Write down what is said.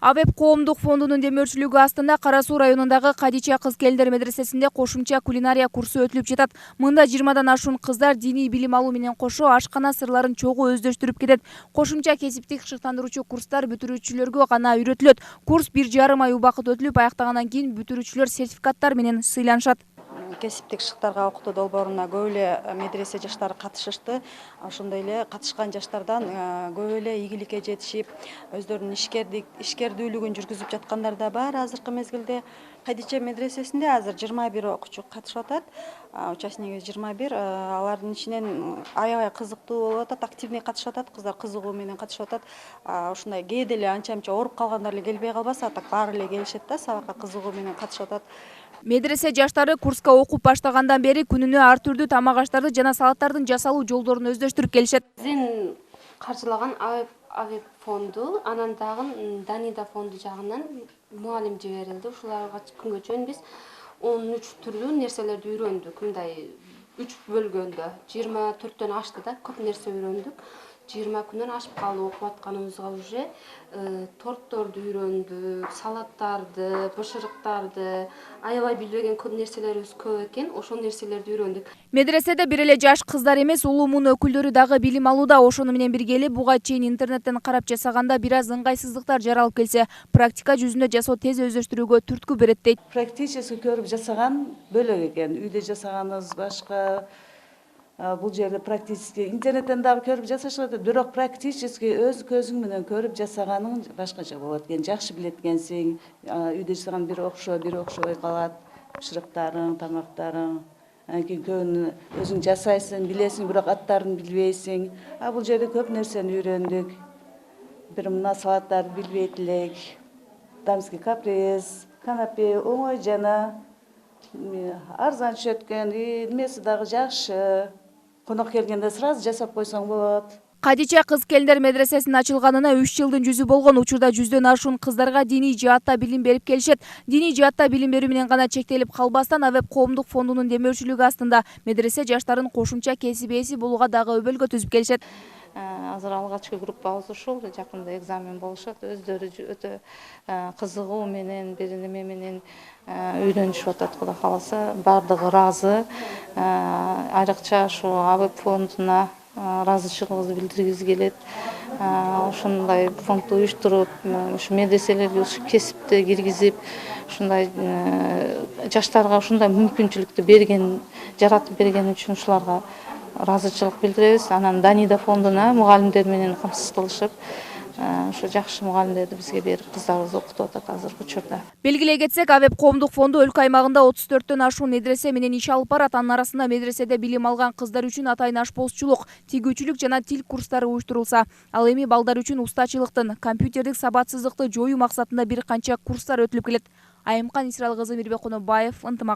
АВЭП коомдук фондунун демөөрчүлүгү астында Кара Суу районундагы Кадича кыз-келиндер медресесинде кошумча кулинария курсу өтүлүп жатат. Мында 20дан ашуун кыздар диний билим алуу менен кошо ашкана сырларын чогуу өздөштүрүп кетет. Кошумча кесиптик шыктандыруучу курстар бүтүрүүчүлөргө гана үйрөтүлөт. Курс 1,5 ай убакыт өтүлүп, аяктагандан кийин бүтүрүүчүлөр сертификаттар менен сыйланышат. Кесиптик шыктарга окутуу долбооруна көп эле медресе жаштары катышышты. Ошондой эле катышкан жаштардан көп эле ийгиликке жетишип, өздөрүнүн ишкердүүлүгүн жүргүзүп жаткандар да бар. Азыркы мезгилде Кадича медресесинде азыр 21 окуучу катышып атат. Участниги 21. Алардын ичинен аябай кызыктуу болуп атат, активный катышып атат, кыздар кызыгуу менен катышып атат. Ушундай кээде эле анча-мынча ооруп калгандар эле келбей калбаса, так баары эле келишет да, сабакка кызыгуу менен катышып атат. Медресе жаштары курска окуп баштагандан бери күнүнө ар түрдүү тамак аштарды жана салаттардын жасалуу жолдорун өздөштүрүп келишет. Биздин каржылаган АВЭП фонду, анан дагы Данида фонду жагынан мугалим жиберилди. Ушуларга күнгө чейин биз 13 түрлүү нерселерди үйрөндүк. Мындай 3 бөлгөндө 24төн ашты да, көп нерсе үйрөндүк. 20 күндөн ашып калды окуп атканыбызга уже тортторду үйрөндүк, салаттарды, бышырыктарды, аябай билбеген көп нерселерибиз көп экен, ошол нерселерди үйрөндүк. Медреседе бир эле жаш кыздар эмес, улуу муун өкүлдөрү дагы билим алууда. Ошону менен бирге эле буга чейин интернеттен карап жасаганда бир аз ыңгайсыздыктар жаралып келсе, практика жүзүндө жасоо тез өздөштүрүүгө түрткү берет дейт. Практически көрүп жасаган бөлөк экен. Үйдө жасаганыбыз башка. Бул жерде практически интернеттен дагы көрүп жасашат, бирок практически өз көзүң менен көрүп жасаганың башкача болот экен. Жакшы билет экенсиң, үйдө жасаган бир окшобой калат. Бышырыктарың, тамактарың. Анан көбүн өзүң жасайсың, билесиң, бирок аттарын билбейсиң. Бул жерде көп нерсени үйрөндүк. Бир мына салаттарды билбейт элек. Дамский каприз, канапе оңой жана арзан түшөт экен, эмеси дагы жакшы. Конок келгенде сразу жасап койсоң болот. Кадича кыз-келиндер медресесинин ачылганына 3 жылдын жүзү болгон. Учурда 100дөн ашуун кыздарга диний жаатта билим берип келишет. Диний жаатта билим берүү менен гана чектелип калбастан, АВЭП коомдук фондунун демөөрчүлүгү астында медресе жаштарын кошумча кесип ээси болууга дагы өбөлгө түзүп келишет. Азыр алгачкы группабыз ушул, жакында экзамен болушат. Өздөрү өтө кызыгуу менен, бир неме менен үйрөнүшүп атат. Кудай кааласа, бардыгы ыраазы. Айрыкча ушул АВЭП фондуна ыраазычылыгыбызды билдиргибиз келет. Ушундай фондду уюштуруп, ушу медреселерге кесипти киргизип, ушундай жаштарга ушундай мүмкүнчүлүктү берген, жаратып берген үчүн ушуларга ыраазычылык билдиребиз. Анан Данида фондуна мугалимдер менен камсыз кылышып, ушу жакшы мугалимдерди бизге берип, кыздарыбызды окутуп атат азыркы учурда. Белгилей кетсек, АВЭП коомдук фонду өлкө аймагында 34төн ашуун медресе менен иш алып барат. Анын арасында медреседе билим алган кыздар үчүн атайын ашпозчулук, тигүүчүлүк жана тил курстары уюштурулса, ал эми балдар үчүн устачылыктын, компьютердик сабатсыздыкты жоюу максатында бир канча курстар өтүлүп келет. Айымкан Исрал кызы, Мирбек Конобаев, Ынтымак.